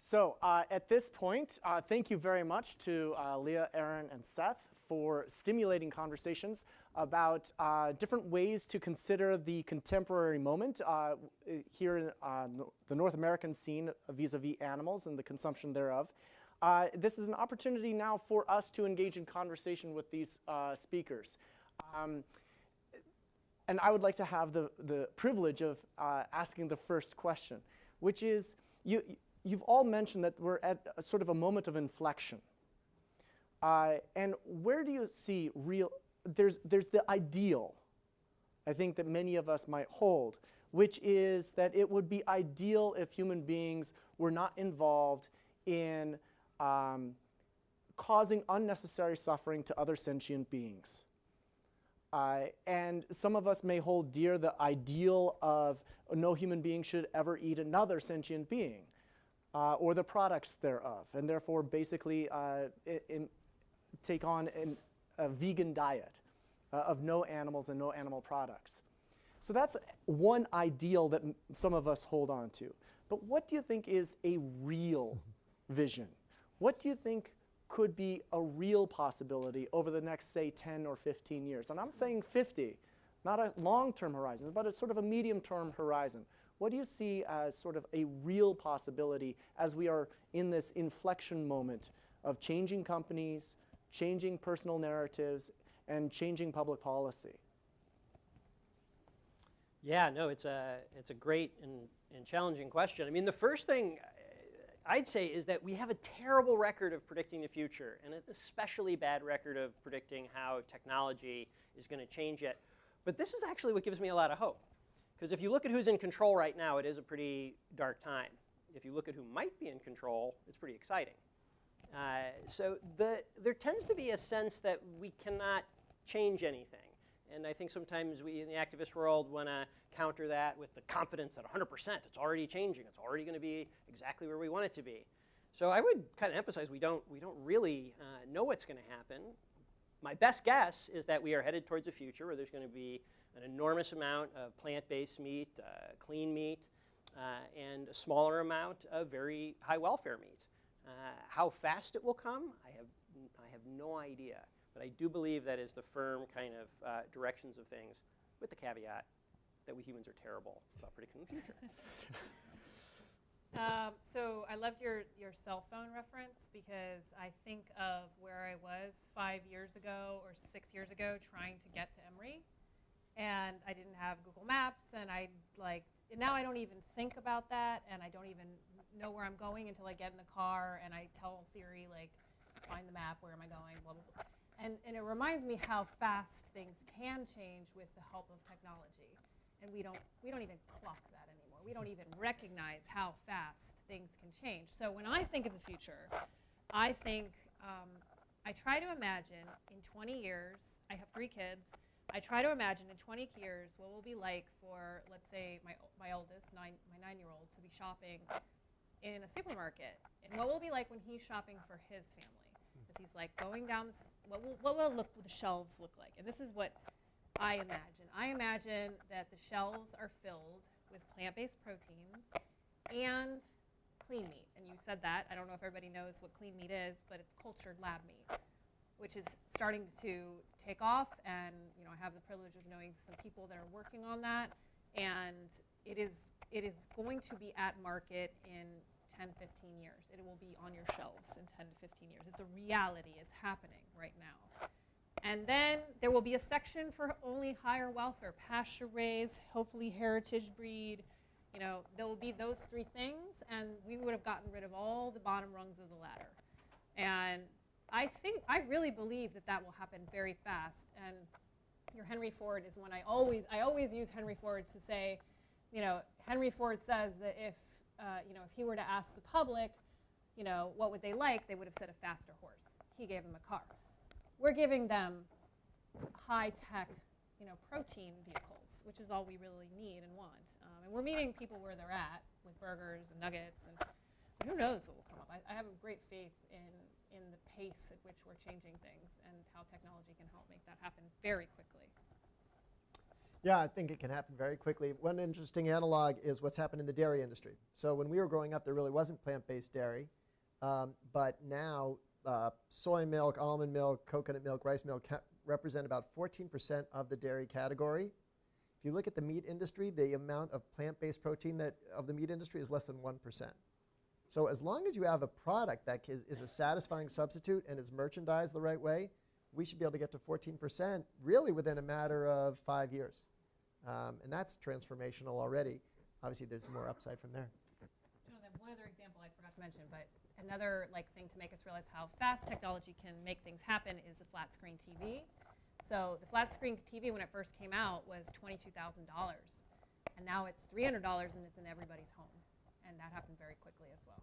So at this point, thank you very much to Leah, Aaron, and Seth for stimulating conversations about different ways to consider the contemporary moment here in the North American scene vis-a-vis animals and the consumption thereof. This is an opportunity now for us to engage in conversation with these speakers. And I would like to have the privilege of asking the first question, which is, you've all mentioned that we're at a sort of a moment of inflection. And where do you see there's the ideal, I think, that many of us might hold, which is that it would be ideal if human beings were not involved in causing unnecessary suffering to other sentient beings. And some of us may hold dear the ideal of no human being should ever eat another sentient being. Or the products thereof, and therefore basically take on a vegan diet of no animals and no animal products. So that's one ideal that some of us hold on to. But what do you think is a real vision? What do you think could be a real possibility over the next, say, 10 or 15 years? And I'm saying 50, not a long-term horizon, but a sort of a medium-term horizon. What do you see as sort of a real possibility as we are in this inflection moment of changing companies, changing personal narratives, and changing public policy? Yeah, no, it's a great and challenging question. I mean, the first thing I'd say is that we have a terrible record of predicting the future, and an especially bad record of predicting how technology is going to change it. But this is actually what gives me a lot of hope. Because if you look at who's in control right now, it is a pretty dark time. If you look at who might be in control, it's pretty exciting. So there tends to be a sense that we cannot change anything. And I think sometimes we in the activist world want to counter that with the confidence that 100% it's already changing. It's already going to be exactly where we want it to be. So I would kind of emphasize we don't really know what's going to happen. My best guess is that we are headed towards a future where there's going to be an enormous amount of plant-based meat, clean meat, and a smaller amount of very high welfare meat. How fast it will come, I have no idea. But I do believe that is the firm kind of directions of things, with the caveat that we humans are terrible about predicting the future. So I loved your cell phone reference, because I think of where I was 5 years ago or 6 years ago trying to get to Emory. And I didn't have Google Maps, and now I don't even think about that, and I don't even know where I'm going until I get in the car and I tell Siri, find the map, where am I going, blah, blah, blah. And it reminds me how fast things can change with the help of technology. And we don't even clock that anymore. We don't even recognize how fast things can change. So when I think of the future, I think, I try to imagine in 20 years, I have 3 kids, I try to imagine in 20 years what will be like for, let's say, my oldest, my 9-year-old, to be shopping in a supermarket, and what will it be like when he's shopping for his family, as he's going down. What will the shelves look like? And this is what I imagine. I imagine that the shelves are filled with plant-based proteins and clean meat. And you said that. I don't know if everybody knows what clean meat is, but it's cultured lab meat, which is starting to take off, and I have the privilege of knowing some people that are working on that, and it is going to be at market in 10, 15 years. It will be on your shelves in 10 to 15 years. It's a reality. It's happening right now. And then there will be a section for only higher welfare, pasture raised, hopefully heritage breed. There will be those 3 things, and we would have gotten rid of all the bottom rungs of the ladder. And I really believe that will happen very fast. And your Henry Ford is one I always use Henry Ford to say, Henry Ford says that if he were to ask the public, what would they like, they would have said a faster horse. He gave them a car. We're giving them high-tech, protein vehicles, which is all we really need and want. And we're meeting people where they're at with burgers and nuggets, and who knows what will come up. I have a great faith in the pace at which we're changing things and how technology can help make that happen very quickly. Yeah, I think it can happen very quickly. One interesting analog is what's happened in the dairy industry. So when we were growing up, there really wasn't plant-based dairy. But now soy milk, almond milk, coconut milk, rice milk represent about 14% of the dairy category. If you look at the meat industry, the amount of plant-based protein of the meat industry is less than 1%. So as long as you have a product that is a satisfying substitute and is merchandised the right way, we should be able to get to 14% really within a matter of 5 years. And that's transformational already. Obviously, there's more upside from there. Jonathan, one other example I forgot to mention, but another thing to make us realize how fast technology can make things happen is the flat screen TV. So the flat screen TV, when it first came out, was $22,000. And now it's $300 and it's in everybody's home. And that happened very quickly as well.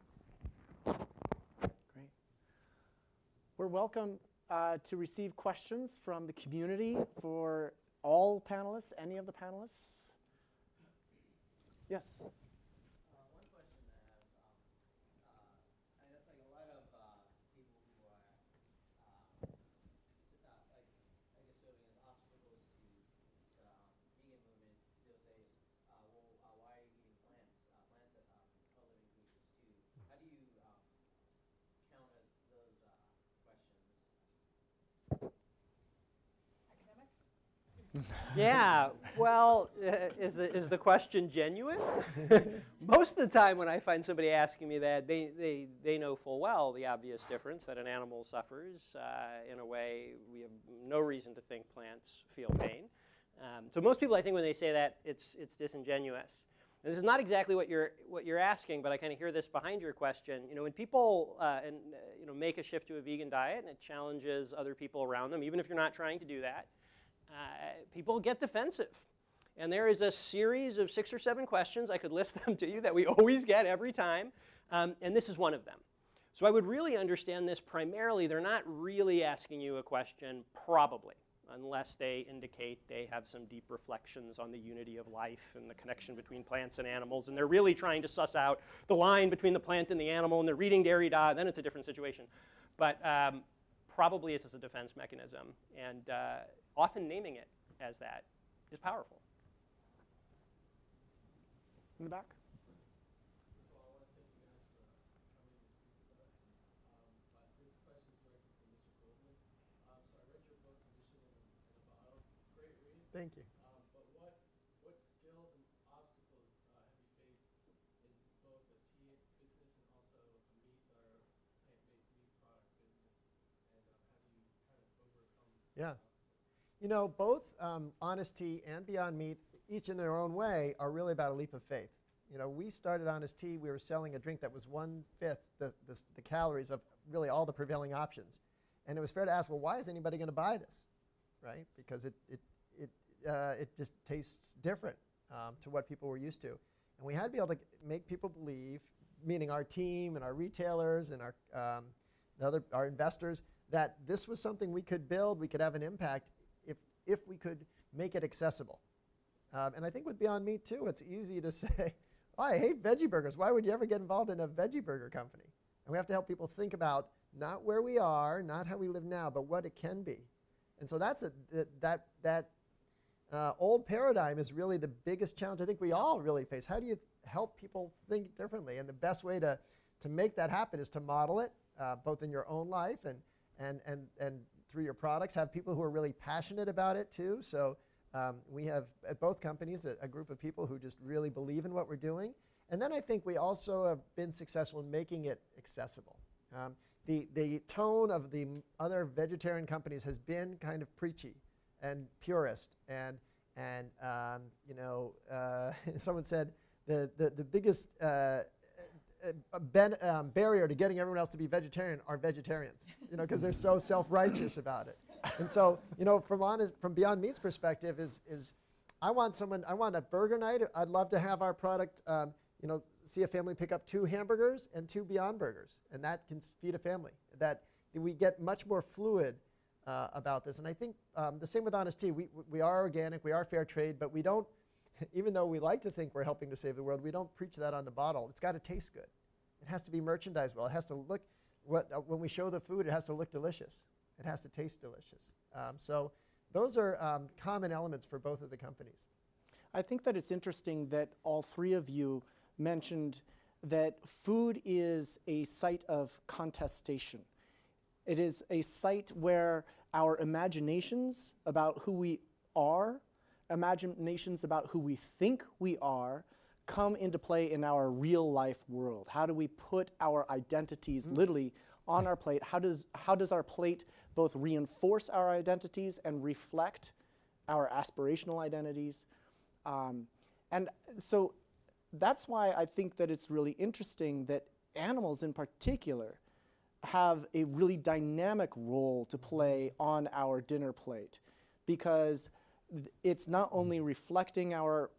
Great. We're welcome to receive questions from the community for all panelists, any of the panelists. Yes. One question I have, I know like a lot of people who are, like, I guess serving as obstacles to the vegan movement, they'll say, well, why are you eating plants? Plants are living creatures too. How do you counter those questions? Yeah, well, is the question genuine? Most of the time when I find somebody asking me that, they know full well the obvious difference that an animal suffers. In a way, we have no reason to think plants feel pain. So most people, I think, when they say that, it's disingenuous. And this is not exactly what you're asking, but I kind of hear this behind your question. When people make a shift to a vegan diet and it challenges other people around them, even if you're not trying to do that, people get defensive. And there is a series of 6 or 7 questions, I could list them to you, that we always get every time, and this is one of them. So I would really understand this primarily. They're not really asking you a question, probably, unless they indicate they have some deep reflections on the unity of life and the connection between plants and animals, and they're really trying to suss out the line between the plant and the animal, and they're reading Derrida, then it's a different situation. But probably it's as a defense mechanism, and often naming it as that is powerful. In the back? First of all, I want to thank you guys for coming to speak with us. But this question is directed to Mr. Goldman. So I read your book, Mission in a Bottle. Great read. Thank you. But what skills and obstacles have you faced in both the tea business and also a meat or plant-based meat product business? And how do you kind of overcome these obstacles? Both Honest Tea and Beyond Meat, each in their own way, are really about a leap of faith. We started Honest Tea, we were selling a drink that was 1/5 the calories of really all the prevailing options. And it was fair to ask, well, why is anybody going to buy this, right? Because it just tastes different to what people were used to. And we had to be able to make people believe, meaning our team and our retailers and our investors, that this was something we could build, we could have an impact if we could make it accessible. And I think with Beyond Meat, too, it's easy to say, oh, I hate veggie burgers. Why would you ever get involved in a veggie burger company? And we have to help people think about not where we are, not how we live now, but what it can be. And so that old paradigm is really the biggest challenge I think we all really face. How do you help people think differently? And the best way to make that happen is to model it, both in your own life and through your products. Have people who are really passionate about it, too. So we have, at both companies, a group of people who just really believe in what we're doing. And then I think we also have been successful in making it accessible. The tone of the other vegetarian companies has been kind of preachy and purist. And someone said the biggest barrier to getting everyone else to be vegetarian are vegetarians, because they're so self-righteous about it. And so, from Beyond Meat's perspective is I want a burger night. I'd love to have our product, see a family pick up 2 hamburgers and 2 Beyond Burgers, and that can feed a family. That we get much more fluid about this. And I think the same with Honest Tea. We are organic, we are fair trade, but we don't, even though we like to think we're helping to save the world, we don't preach that on the bottle. It's got to taste good. It has to be merchandised well. It has to look, when we show the food, it has to look delicious. It has to taste delicious. So those are common elements for both of the companies. I think that it's interesting that all three of you mentioned that food is a site of contestation. It is a site where our imaginations about who we are, imaginations about who we think we are, come into play in our real life world. How do we put our identities literally on our plate? How does our plate both reinforce our identities and reflect our aspirational identities? And so that's why I think that it's really interesting that animals in particular have a really dynamic role to play on our dinner plate, because it's not only reflecting our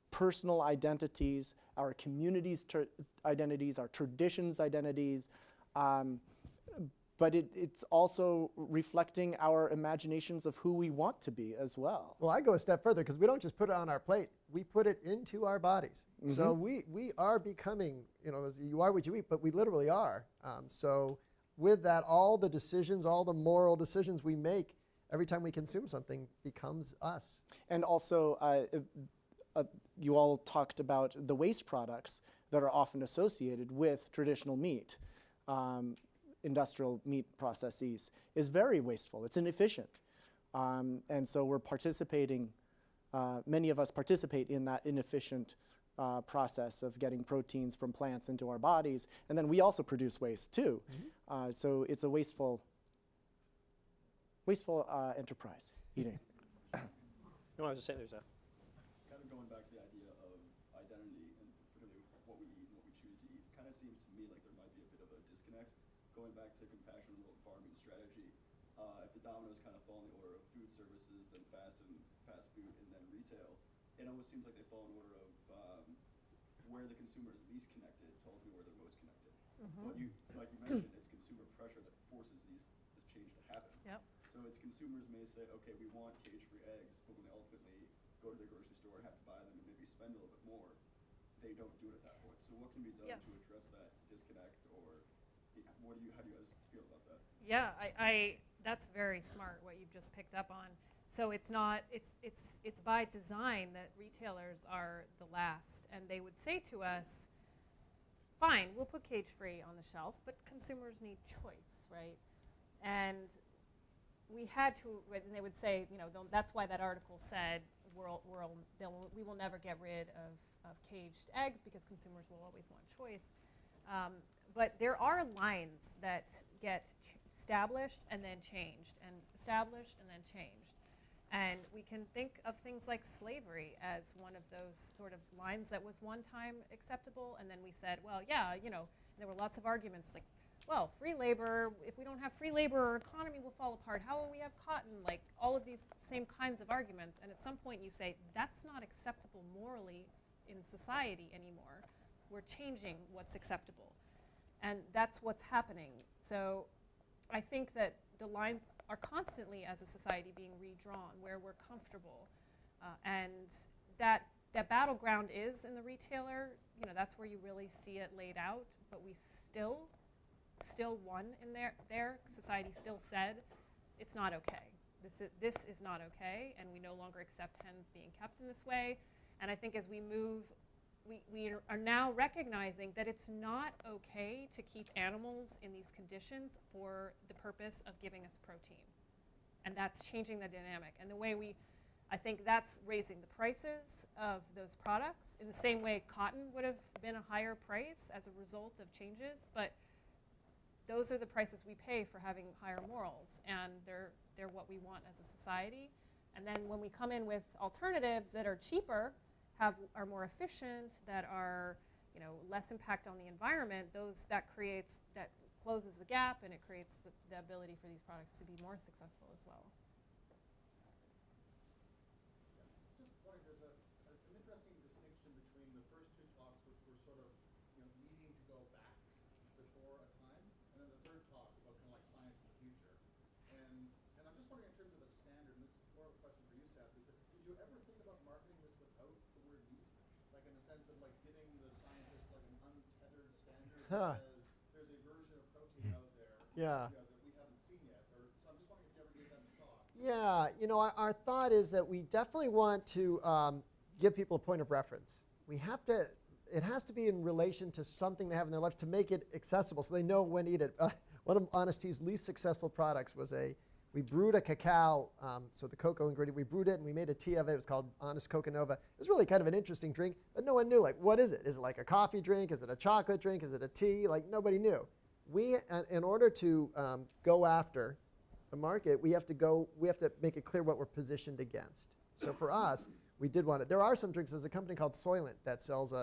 personal identities, our community's identities, our traditions' identities, but it's also reflecting our imaginations of who we want to be as well. Well, I go a step further, because we don't just put it on our plate, we put it into our bodies. So we are becoming, you are what you eat, but we literally are. So with that, all the decisions, all the moral decisions we make every time we consume something becomes us. And also, you all talked about the waste products that are often associated with traditional meat. Industrial meat processes is very wasteful. It's inefficient. And so we're participating, many of us participate in that inefficient process of getting proteins from plants into our bodies. And then we also produce waste too. So it's a wasteful enterprise, eating. No, I was just saying there's a... Kind of going back to the idea of identity, and particularly what we eat and what we choose to eat, it kind of seems to me like there might be a bit of a disconnect. Going back to compassionate world farming strategy, if the dominoes kind of fall in the order of food services, then fast food, and then retail, it almost seems like they fall in order of where the consumer is least connected to ultimately where they're most connected. But like you mentioned, it's consumer pressure that forces this change to happen. Yep. So it's consumers may say, okay, we want cage-free eggs, but when they ultimately go to the grocery store and have to buy them and maybe spend a little bit more, they don't do it at that point. So what can be done to address that disconnect, or how do you guys feel about that? Yeah, that's very smart what you've just picked up on. So it's by design that retailers are the last, and they would say to us, fine, we'll put cage-free on the shelf, but consumers need choice, right? And we had to, and they would say, that's why that article said we will never get rid of caged eggs, because consumers will always want choice. But there are lines that get established and then changed, and established and then changed. And we can think of things like slavery as one of those sort of lines that was one time acceptable, and then we said, well, yeah, there were lots of arguments like, well, free labor, if we don't have free labor, our economy will fall apart. How will we have cotton? Like all of these same kinds of arguments. And at some point you say, that's not acceptable morally in society anymore. We're changing what's acceptable. And that's what's happening. So I think that the lines are constantly, as a society, being redrawn where we're comfortable. And that battleground is in the retailer. That's where you really see it laid out. But we still won in there. Society still said, it's not okay. This is not okay, and we no longer accept hens being kept in this way. And I think as we move, we are now recognizing that it's not okay to keep animals in these conditions for the purpose of giving us protein. And that's changing the dynamic. And the way I think that's raising the prices of those products in the same way cotton would have been a higher price as a result of changes, but those are the prices we pay for having higher morals, and they're what we want as a society. And then when we come in with alternatives that are cheaper, are more efficient, that are less impact on the environment, that closes the gap, and it creates the ability for these products to be more successful as well. Just wondering, there's an interesting distinction between the first two talks, which were sort of needing to go back before a time, and then the third talk about kind of like science in the future. And I'm just you ever think about marketing this without the word meat? Like in the sense of like giving the scientists like an untethered standard Huh. that says there's a version of protein out there Yeah. that we haven't seen yet. Or, so I'm just wondering if you ever gave that a thought. Yeah, our thought is that we definitely want to give people a point of reference. It has to be in relation to something they have in their life to make it accessible so they know when to eat it. One of Honest Tea's least successful products was we brewed a cacao, so the cocoa ingredient, we brewed it and we made a tea of it. It was called Honest Coconova. It was really kind of an interesting drink, but no one knew, like, what is it? Is it like a coffee drink? Is it a chocolate drink? Is it a tea? Like, nobody knew. We, in order to go after the market, we have to make it clear what we're positioned against. So for us, we did want it. There are some drinks. There's a company called Soylent that sells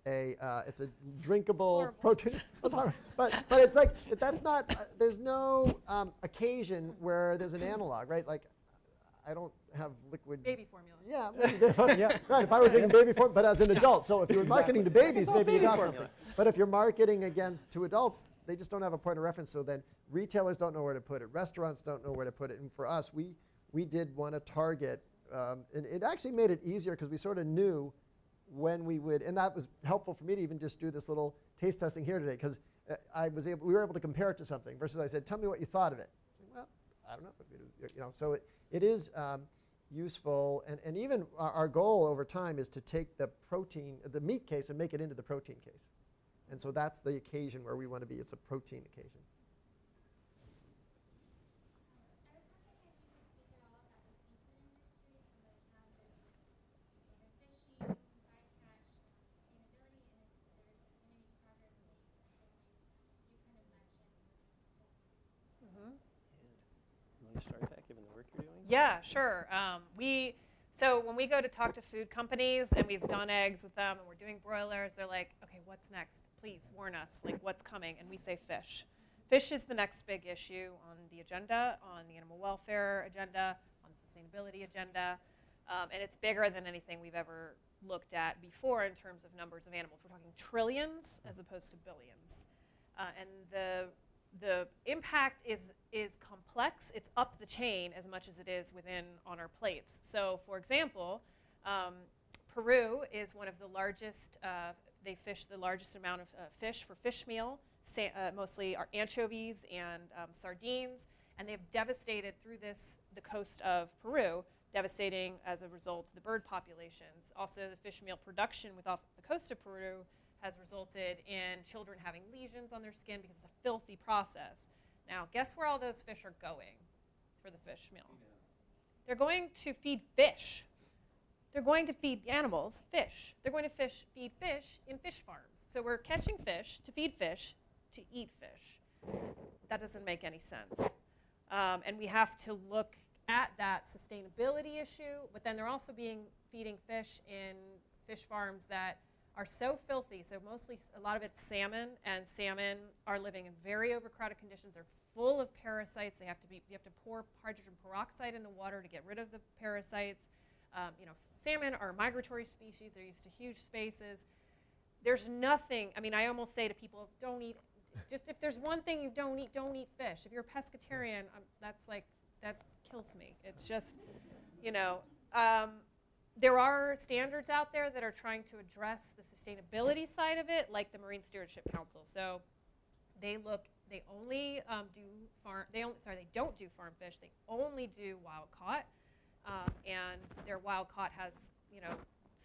it's a drinkable Horrible. protein. It's horrible. But it's like, that's not, there's no occasion where there's an analog, right? Like, I don't have liquid. Baby formula. Yeah, maybe yeah, right. If I were drinking baby formula, but as an adult. So if you were marketing to babies, maybe you got something. But if you're marketing to adults, they just don't have a point of reference. So then retailers don't know where to put it. Restaurants don't know where to put it. And for us, we did want to target, and it actually made it easier because we sort of knew when we would, and that was helpful for me to even just do this little taste testing here today because we were able to compare it to something versus I said, tell me what you thought of it. Well, I don't know. So it is useful, and even our goal over time is to take the meat case and make it into the protein case. And so that's the occasion where we want to be. It's a protein occasion. You want to start that, given the work you're doing? Yeah, sure. So when we go to talk to food companies and we've done eggs with them and we're doing broilers, they're like, okay, what's next? Please warn us, like what's coming? And we say fish. Fish is the next big issue on the agenda, on the animal welfare agenda, on the sustainability agenda, and it's bigger than anything we've ever looked at before in terms of numbers of animals. We're talking trillions as opposed to billions. And the impact is complex. It's up the chain as much as it is on our plates. So, for example, Peru is one of the largest. They fish the largest amount of fish for fish meal, mostly our anchovies and sardines, and they've devastated through the coast of Peru, devastating as a result the bird populations. Also, the fish meal production off the coast of Peru has resulted in children having lesions on their skin because it's a filthy process. Now, guess where all those fish are going for the fish meal? They're going to feed fish. They're going to feed animals fish. They're going to feed fish in fish farms. So we're catching fish to feed fish to eat fish. That doesn't make any sense. And we have to look at that sustainability issue, but then they're also feeding fish in fish farms that are so filthy. So mostly, a lot of it's salmon, and salmon are living in very overcrowded conditions. They're full of parasites. You have to pour hydrogen peroxide in the water to get rid of the parasites. Salmon are a migratory species. They're used to huge spaces. There's nothing. I mean, I almost say to people, don't eat. Just if there's one thing you don't eat fish. If you're a pescatarian, that kills me. It's just, there are standards out there that are trying to address the sustainability side of it, like the Marine Stewardship Council. So they don't do farm fish. They only do wild caught, and their wild caught has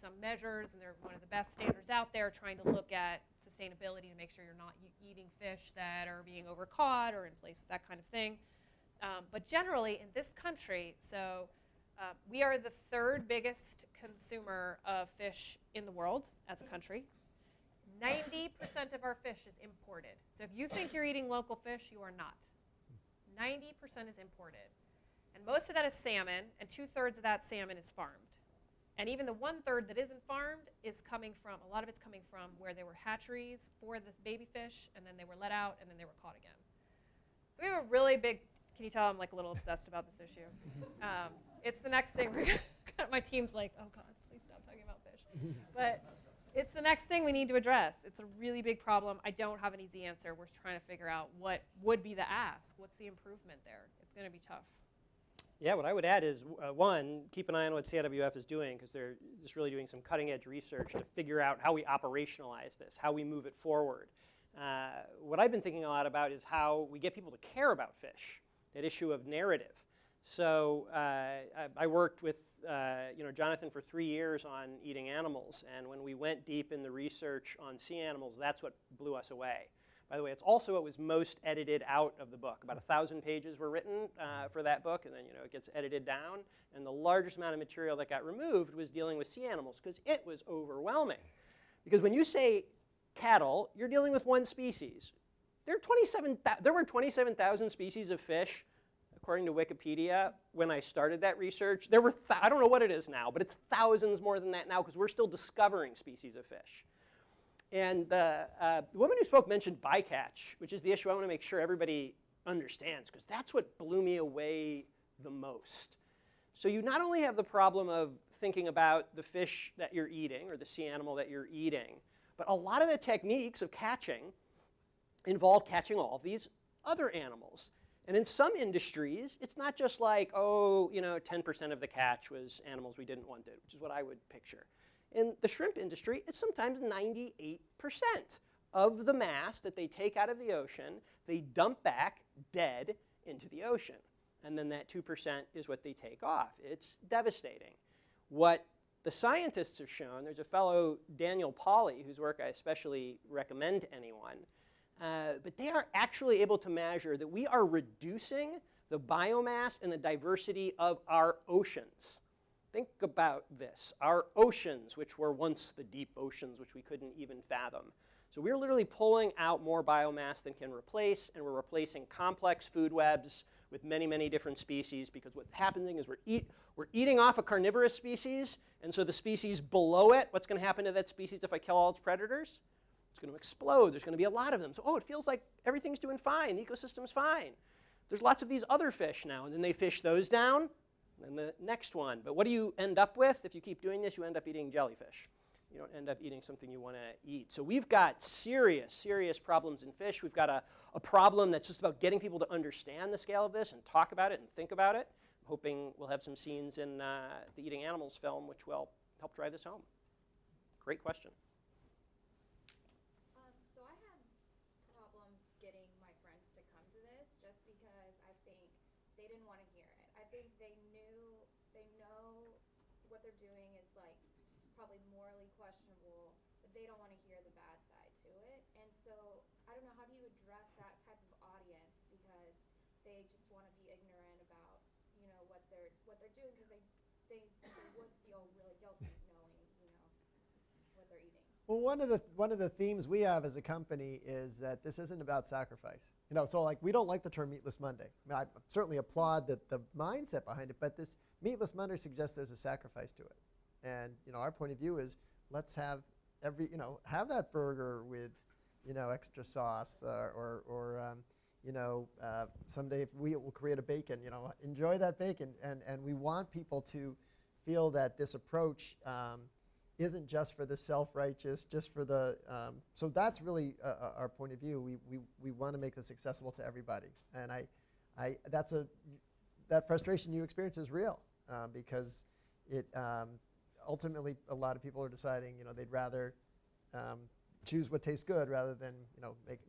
some measures, and they're one of the best standards out there, trying to look at sustainability to make sure you're not eating fish that are being overcaught or in places, that kind of thing. But generally, in this country, we are the third biggest consumer of fish in the world as a country. 90% of our fish is imported. So if you think you're eating local fish, you are not. 90% is imported. And most of that is salmon, and 2/3 of that salmon is farmed. And even the 1/3 that isn't farmed is a lot of it's coming from where there were hatcheries for this baby fish, and then they were let out, and then they were caught again. So we have a really big, can you tell I'm like a little obsessed about this issue? It's the next thing. My team's like, oh God, please stop talking about fish. But it's the next thing we need to address. It's a really big problem. I don't have an easy answer. We're trying to figure out what would be the ask. What's the improvement there? It's going to be tough. Yeah, what I would add is, one, keep an eye on what CIWF is doing, because they're just really doing some cutting-edge research to figure out how we operationalize this, how we move it forward. What I've been thinking a lot about is how we get people to care about fish, that issue of narrative. So I worked with Jonathan for 3 years on eating animals, and when we went deep in the research on sea animals, that's what blew us away. By the way, it's also what was most edited out of the book. About 1,000 pages were written for that book, and then it gets edited down. And the largest amount of material that got removed was dealing with sea animals, because it was overwhelming. Because when you say cattle, you're dealing with one species. There were 27,000 species of fish, according to Wikipedia. When I started that research, there were I don't know what it is now, but it's thousands more than that now, because we're still discovering species of fish. And the woman who spoke mentioned bycatch, which is the issue I want to make sure everybody understands, because that's what blew me away the most. So you not only have the problem of thinking about the fish that you're eating or the sea animal that you're eating, but a lot of the techniques of catching involve catching all of these other animals. And in some industries, it's not just like, 10% of the catch was animals we didn't want to, which is what I would picture. In the shrimp industry, it's sometimes 98% of the mass that they take out of the ocean, they dump back dead into the ocean. And then that 2% is what they take off. It's devastating. What the scientists have shown, there's a fellow, Daniel Pauly, whose work I especially recommend to anyone, but they are actually able to measure that we are reducing the biomass and the diversity of our oceans. Think about this. Our oceans, which were once the deep oceans, which we couldn't even fathom. So we're literally pulling out more biomass than can replace, and we're replacing complex food webs with many, many different species, because what's happening is we're eating off a carnivorous species, and so the species below it, what's going to happen to that species if I kill all its predators? It's going to explode. There's going to be a lot of them. So, it feels like everything's doing fine. The ecosystem's fine. There's lots of these other fish now, and then they fish those down, and the next one. But what do you end up with? If you keep doing this, you end up eating jellyfish. You don't end up eating something you want to eat. So we've got serious, serious problems in fish. We've got a problem that's just about getting people to understand the scale of this and talk about it and think about it. I'm hoping we'll have some scenes in the Eating Animals film which will help drive this home. Great question. So I had problems getting my friends to come to this just because I think they didn't want to hear it. I think they know what they're doing is like probably morally questionable, but they don't want to hear the bad side to it. And so I don't know, how do you address that type of audience, because they just want to be ignorant about what they're doing, because they would feel really guilty knowing what they're eating. Well, one of the themes we have as a company is that this isn't about sacrifice. So like we don't like the term Meatless Monday. I mean, I certainly applaud the mindset behind it, but this Meatless Monday suggests there's a sacrifice to it. And our point of view is let's have have that burger with extra sauce, or someday if we will create a bacon, enjoy that bacon, and we want people to feel that this approach isn't just for the self-righteous, just for the so that's really our point of view. We want to make this accessible to everybody, and that frustration you experience is real, because it ultimately a lot of people are deciding they'd rather choose what tastes good rather than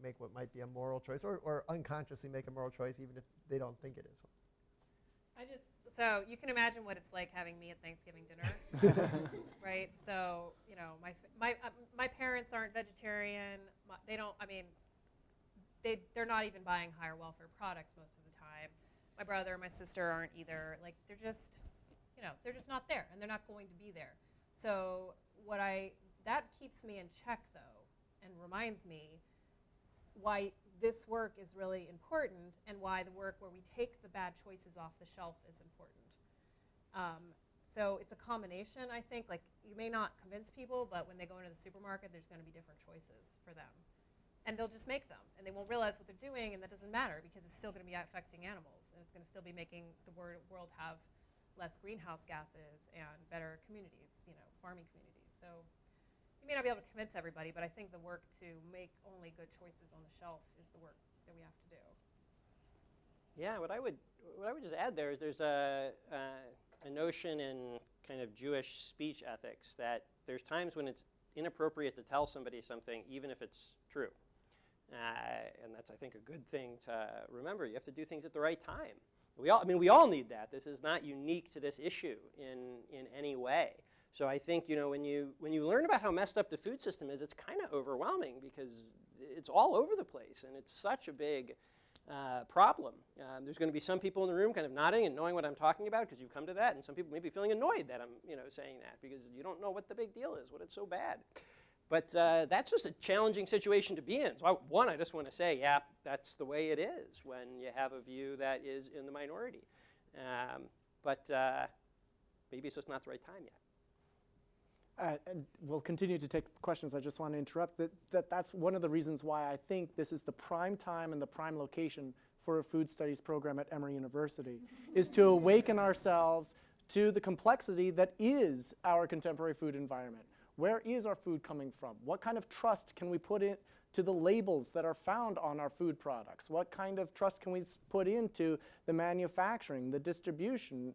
make what might be a moral choice, or unconsciously make a moral choice even if they don't think it is one. So you can imagine what it's like having me at Thanksgiving dinner, right? So my parents aren't vegetarian. They're not even buying higher welfare products most of the time. My brother and my sister aren't either. Like they're just not there, and they're not going to be there. So that keeps me in check though, and reminds me why this work is really important, and why the work where we take the bad choices off the shelf is important. So it's a combination, I think. Like you may not convince people, but when they go into the supermarket, there's going to be different choices for them. And they'll just make them, and they won't realize what they're doing, and that doesn't matter because it's still going to be affecting animals, and it's going to still be making the world have less greenhouse gases and better communities, farming communities. So you may not be able to convince everybody, but I think the work to make only good choices on the shelf is the work that we have to do. Yeah, what I would just add there is there's a notion in kind of Jewish speech ethics that there's times when it's inappropriate to tell somebody something, even if it's true. And that's, I think, a good thing to remember. You have to do things at the right time. We all need that. This is not unique to this issue in any way. So I think, when you learn about how messed up the food system is, it's kind of overwhelming because it's all over the place and it's such a big problem. There's going to be some people in the room kind of nodding and knowing what I'm talking about because you've come to that, and some people may be feeling annoyed that I'm saying that because you don't know what the big deal is, what it's so bad. But that's just a challenging situation to be in. So I just want to say, yeah, that's the way it is when you have a view that is in the minority. But maybe it's just not the right time yet. And we'll continue to take questions. I just want to interrupt that's one of the reasons why I think this is the prime time and the prime location for a food studies program at Emory University, is to awaken ourselves to the complexity that is our contemporary food environment. Where is our food coming from? What kind of trust can we put into the labels that are found on our food products? What kind of trust can we put into the manufacturing, the distribution?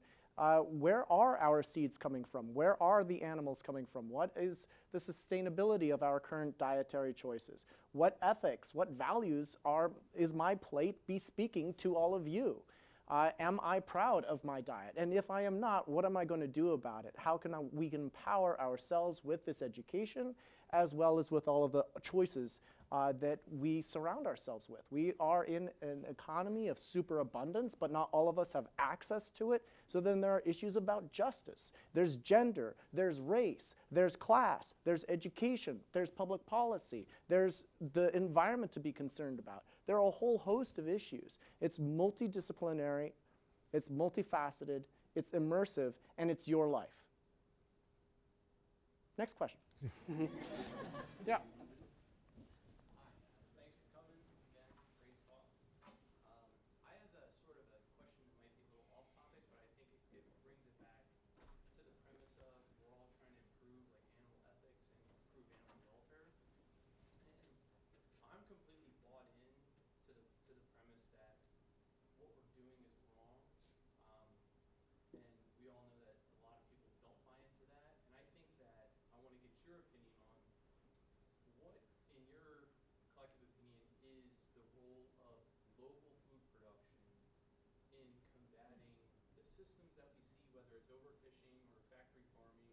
Where are our seeds coming from? Where are the animals coming from? What is the sustainability of our current dietary choices? What ethics, what values is my plate bespeaking to all of you? Am I proud of my diet? And if I am not, what am I going to do about it? How can we empower ourselves with this education as well as with all of the choices that we surround ourselves with? We are in an economy of superabundance, but not all of us have access to it. So then there are issues about justice. There's gender, there's race, there's class, there's education, there's public policy, there's the environment to be concerned about. There are a whole host of issues. It's multidisciplinary, it's multifaceted, it's immersive, and it's your life. Next question. Yeah. Thanks for coming. Again, great talk. I have a sort of a question that might be a little off topic, but I think it brings it back to the premise of we're all trying to improve like animal ethics and improve animal welfare. And I'm completely bought in to the premise that what we're doing is wrong. And we all know that a lot of people don't buy into that. And I think that I want to get your opinion on what, in your collective opinion, is the role of local food production in combating the systems that we see, whether it's overfishing or factory farming,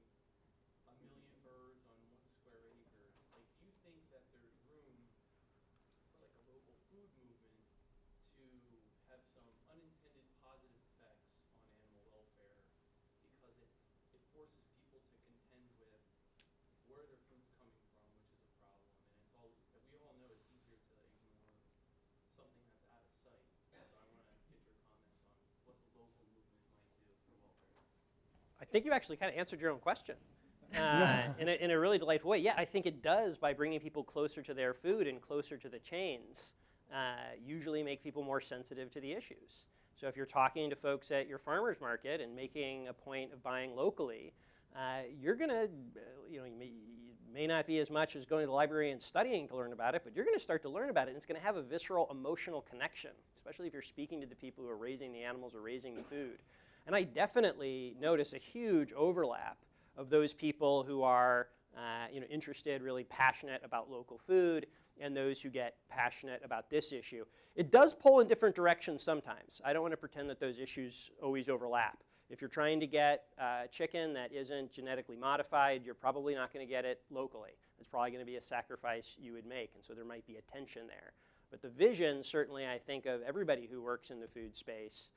a million birds on 1 square acre. Like, do you think that there's room for like a local food movement to have some unintended positive effects on animal welfare because it forces people to contend with where their food's coming from, which is a problem, and it's all we all know it's easier to ignore something that's out of sight. So I want to get your comments on what the local movement might do for welfare. I think you actually kind of answered your own question in a really delightful way. Yeah, I think it does by bringing people closer to their food and closer to the chains, usually make people more sensitive to the issues. So if you're talking to folks at your farmer's market and making a point of buying locally, you're going to, you may not be as much as going to the library and studying to learn about it, but you're going to start to learn about it, and it's going to have a visceral emotional connection, especially if you're speaking to the people who are raising the animals or raising the food. And I definitely notice a huge overlap of those people who are interested, really passionate about local food, and those who get passionate about this issue. It does pull in different directions sometimes. I don't want to pretend that those issues always overlap. If you're trying to get chicken that isn't genetically modified, you're probably not going to get it locally. It's probably going to be a sacrifice you would make, and so there might be a tension there. But the vision, certainly, I think of everybody who works in the food space,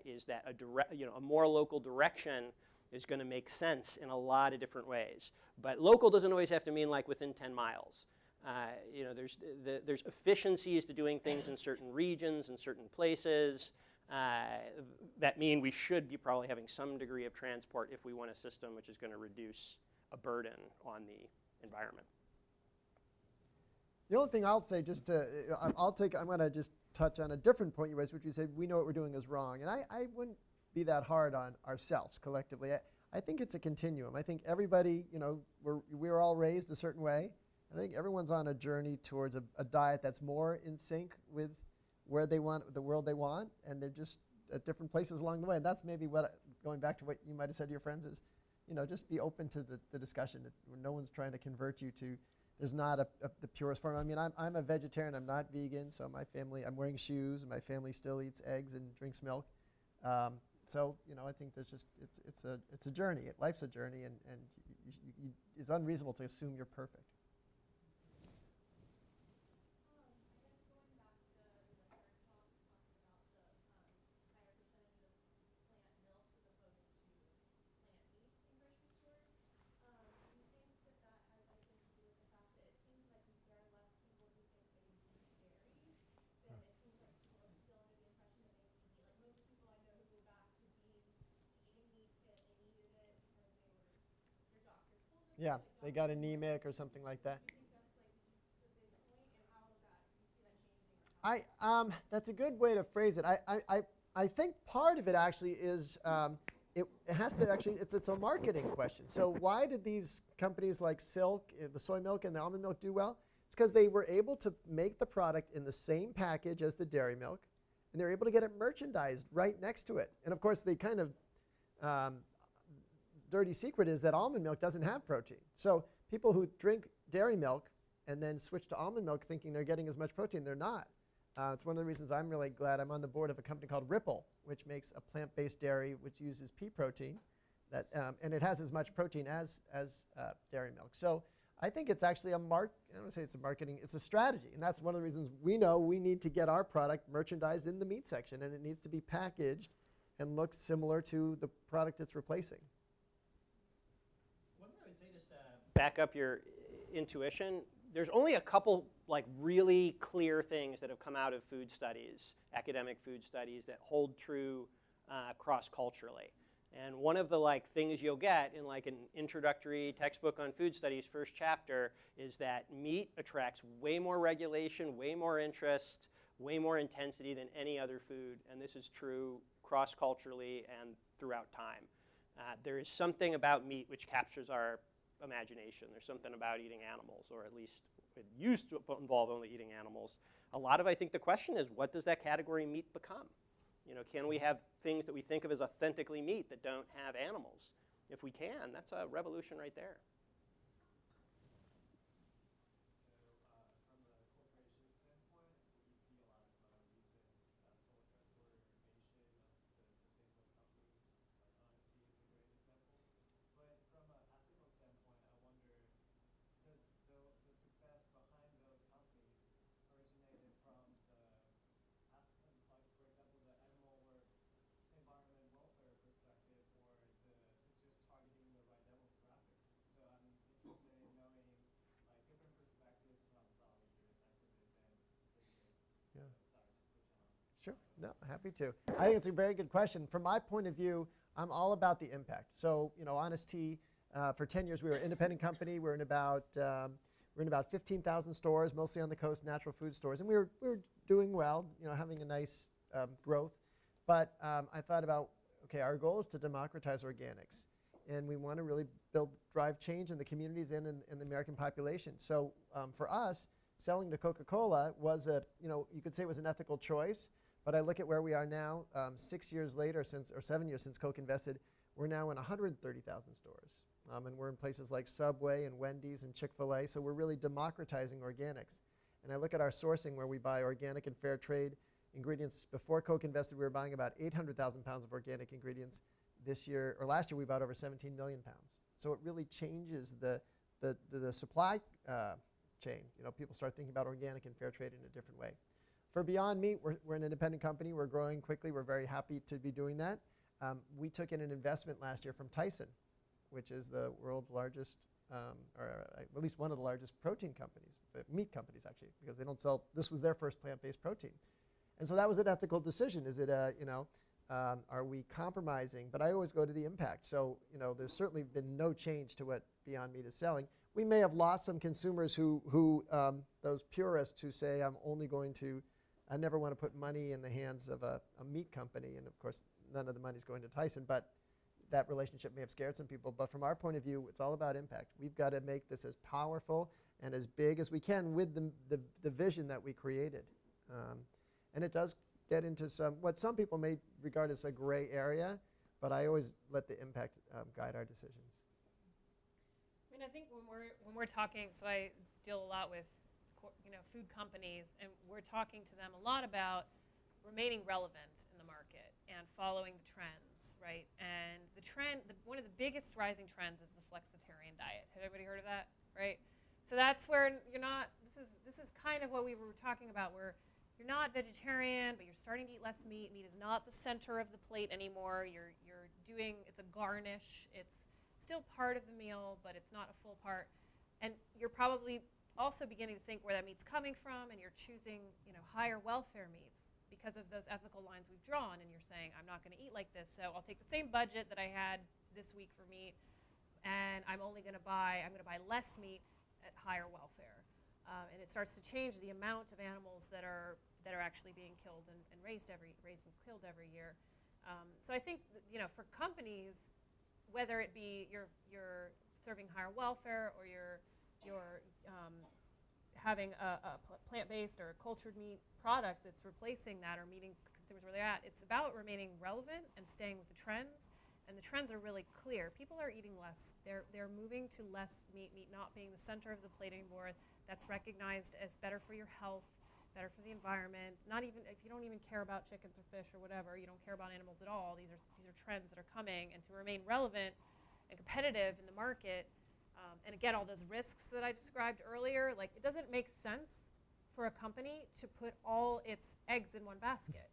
is that a more local direction is going to make sense in a lot of different ways. But local doesn't always have to mean like within 10 miles. There's efficiencies to doing things in certain regions and certain places that mean we should be probably having some degree of transport if we want a system which is going to reduce a burden on the environment. The only thing I'll say, just to, I'm going to just touch on a different point you raised, which you said we know what we're doing is wrong. And I wouldn't be that hard on ourselves collectively. I think it's a continuum. I think everybody, we're all raised a certain way. I think everyone's on a journey towards a diet that's more in sync with where they want, the world they want, and they're just at different places along the way. And that's maybe what, going back to what you might have said to your friends is, just be open to the discussion. No one's trying to convert you to, there's not the purest form. I mean, I'm a vegetarian, I'm not vegan, so my family, I'm wearing shoes, and my family still eats eggs and drinks milk. So, I think there's just, it's a journey. Life's a journey, and it's unreasonable to assume you're perfect. Yeah, they got anemic or something like that. That's a good way to phrase it. I think part of it actually is it has to actually it's a marketing question. So why did these companies like Silk, the soy milk and the almond milk do well? It's because they were able to make the product in the same package as the dairy milk, and they're able to get it merchandised right next to it. And of course, they kind of dirty secret is that almond milk doesn't have protein. So people who drink dairy milk and then switch to almond milk thinking they're getting as much protein, they're not. It's one of the reasons I'm really glad I'm on the board of a company called Ripple, which makes a plant-based dairy which uses pea protein, and it has as much protein as dairy milk. So I think it's actually I don't want to say it's a marketing, it's a strategy. And that's one of the reasons we know we need to get our product merchandised in the meat section, and it needs to be packaged and look similar to the product it's replacing. What I would say, just to back up your intuition, there's only a couple really clear things that have come out of food studies, academic food studies, that hold true cross-culturally. And one of the things you'll get in an introductory textbook on food studies, first chapter, is that meat attracts way more regulation, way more interest, way more intensity than any other food. And this is true cross-culturally and throughout time. There is something about meat which captures our imagination. There's something about eating animals, or at least it used to involve only eating animals. A lot of, I think, the question is, what does that category meat become? Can we have things that we think of as authentically meat that don't have animals? If we can, that's a revolution right there. Sure, no, happy to. I think it's a very good question. From my point of view, I'm all about the impact. So, Honest Tea, for 10 years we were an independent company. We're in about 15,000 stores, mostly on the coast, natural food stores, and we were doing well, having a nice growth. But I thought about, okay, our goal is to democratize organics, and we want to really drive change in the communities and in the American population. So for us, selling to Coca-Cola was you could say it was an ethical choice. But I look at where we are now, 6 years later, or 7 years since Coke invested, we're now in 130,000 stores. And we're in places like Subway and Wendy's and Chick-fil-A, so we're really democratizing organics. And I look at our sourcing where we buy organic and fair trade ingredients. Before Coke invested, we were buying about 800,000 pounds of organic ingredients. Last year we bought over 17 million pounds. So it really changes the supply chain. People start thinking about organic and fair trade in a different way. For Beyond Meat, we're an independent company. We're growing quickly. We're very happy to be doing that. We took in an investment last year from Tyson, which is the world's largest, or at least one of the largest protein companies, meat companies actually, because they don't sell, this was their first plant-based protein. And so that was an ethical decision. Is it, are we compromising? But I always go to the impact. So, there's certainly been no change to what Beyond Meat is selling. We may have lost some consumers who those purists who say, I never want to put money in the hands of a meat company, and of course none of the money is going to Tyson, but that relationship may have scared some people. But from our point of view, it's all about impact. We've got to make this as powerful and as big as we can with the vision that we created. And it does get into what some people may regard as a gray area, but I always let the impact guide our decisions. I mean, I think when we're talking, so I deal a lot with food companies, and we're talking to them a lot about remaining relevant in the market and following the trends, right? And the trend, one of the biggest rising trends is the flexitarian diet. Has everybody heard of that, right? So that's where you're not. This is kind of what we were talking about, where you're not vegetarian, but you're starting to eat less meat. Meat is not the center of the plate anymore. You're doing, it's a garnish. It's still part of the meal, but it's not a full part. And you're probably also beginning to think where that meat's coming from, and you're choosing, higher welfare meats because of those ethical lines we've drawn. And you're saying, I'm not going to eat like this, so I'll take the same budget that I had this week for meat, and I'm going to buy less meat at higher welfare. And it starts to change the amount of animals that are actually being killed and raised and killed every year. So I think for companies, whether it be you're serving higher welfare or you're having a plant-based or a cultured meat product that's replacing that or meeting consumers where they're at, it's about remaining relevant and staying with the trends. And the trends are really clear. People are eating less. They're moving to less meat not being the center of the plate anymore. That's recognized as better for your health, better for the environment. Not even if you don't even care about chickens or fish or whatever, you don't care about animals at all. These are trends that are coming, and to remain relevant and competitive in the market, and again, all those risks that I described earlier, like it doesn't make sense for a company to put all its eggs in one basket,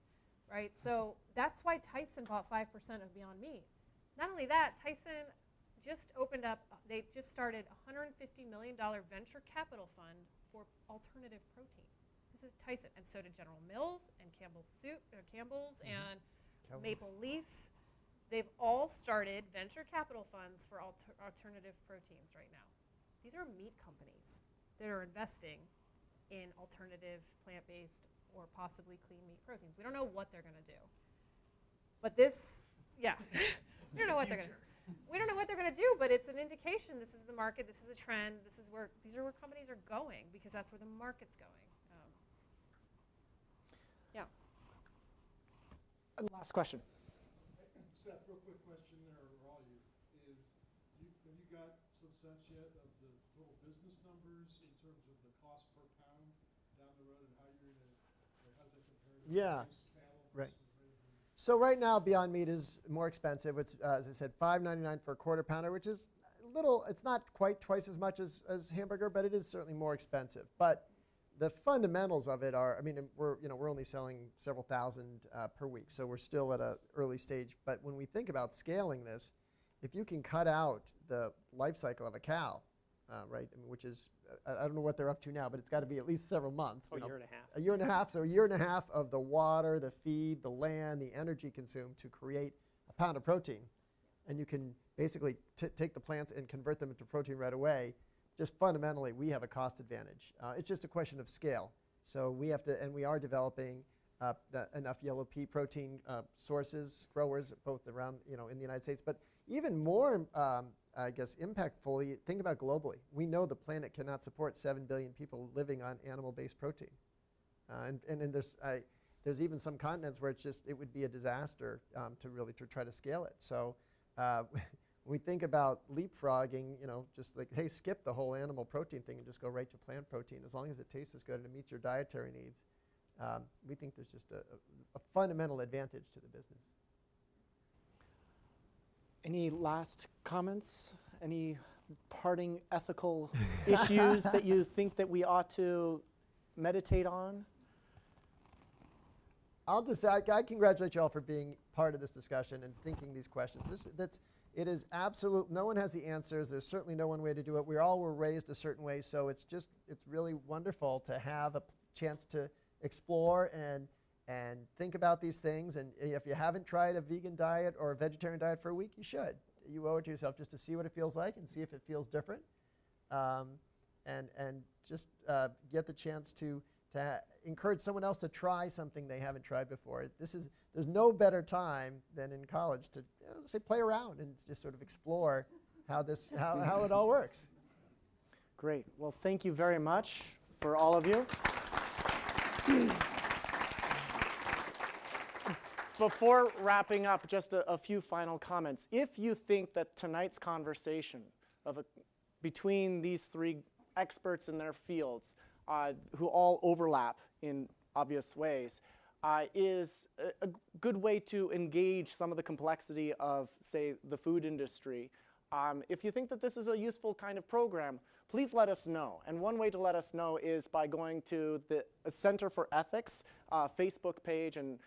right? So that's why Tyson bought 5% of Beyond Meat. Not only that, Tyson just opened up, they just started a $150 million venture capital fund for alternative proteins. This is Tyson, and so did General Mills and Campbell's and Maple Leaf. They've all started venture capital funds for alternative proteins right now. These are meat companies that are investing in alternative plant-based or possibly clean meat proteins. We don't know what they're going to do. But we don't know what they're going to do. We don't know what they're going to do, but it's an indication this is the market, this is a trend, these are where companies are going because that's where the market's going. Last question. Seth, real quick question there, or all you, is have you got some sense yet of the total business numbers in terms of the cost per pound down the road and how you're going to, how does that compare to cattle Right. versus raising? So right now, Beyond Meat is more expensive. It's, as I said, $5.99 for a quarter pounder, which is it's not quite twice as much as hamburger, but it is certainly more expensive. But the fundamentals of it are, we're only selling several thousand per week, so we're still at an early stage. But when we think about scaling this, if you can cut out the life cycle of a cow, right, which is, I don't know what they're up to now, but it's got to be at least several months. A year and a half. A year and a half, so a year and a half of the water, the feed, the land, the energy consumed to create a pound of protein. And you can basically take the plants and convert them into protein right away. Just fundamentally, we have a cost advantage. It's just a question of scale. So we have to, and we are developing enough yellow pea protein sources, growers, both around, in the United States. But even more, I guess, impactfully, think about globally. We know the planet cannot support 7 billion people living on animal-based protein. And there's even some continents where it would be a disaster to try to scale it. So when we think about leapfrogging, just like, hey, skip the whole animal protein thing and just go right to plant protein. As long as it tastes as good and it meets your dietary needs, we think there's just a fundamental advantage to the business. Any last comments? Any parting ethical issues that you think that we ought to meditate on? I'll just say I congratulate you all for being part of this discussion and thinking these questions. It is absolute. No one has the answers. There's certainly no one way to do it. We all were raised a certain way, so it's really wonderful to have a chance to explore and think about these things. And if you haven't tried a vegan diet or a vegetarian diet for a week, you should. You owe it to yourself just to see what it feels like and see if it feels different, and just get the chance to encourage someone else to try something they haven't tried before. There's no better time than in college to say play around and just sort of explore how it all works. Great. Well, thank you very much for all of you. before wrapping up, just a few final comments. If you think that tonight's conversation between these three experts in their fields, who all overlap in obvious ways, is a good way to engage some of the complexity of, say, the food industry. If you think that this is a useful kind of program, please let us know. And one way to let us know is by going to the Center for Ethics Facebook page and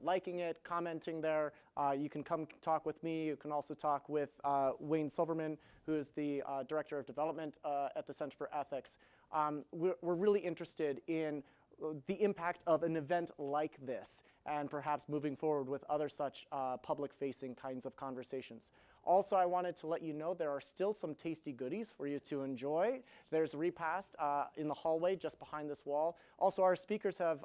liking it, commenting there. You can come talk with me. You can also talk with Wayne Silverman, who is the Director of Development at the Center for Ethics. We're really interested in the impact of an event like this and perhaps moving forward with other such public-facing kinds of conversations. Also, I wanted to let you know there are still some tasty goodies for you to enjoy. There's a repast in the hallway just behind this wall. Also, our speakers have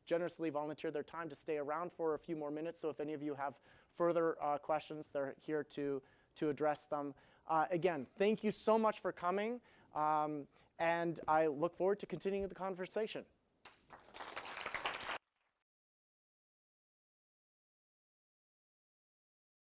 generously volunteered their time to stay around for a few more minutes, so if any of you have further questions, they're here to address them. Again, thank you so much for coming, and I look forward to continuing the conversation.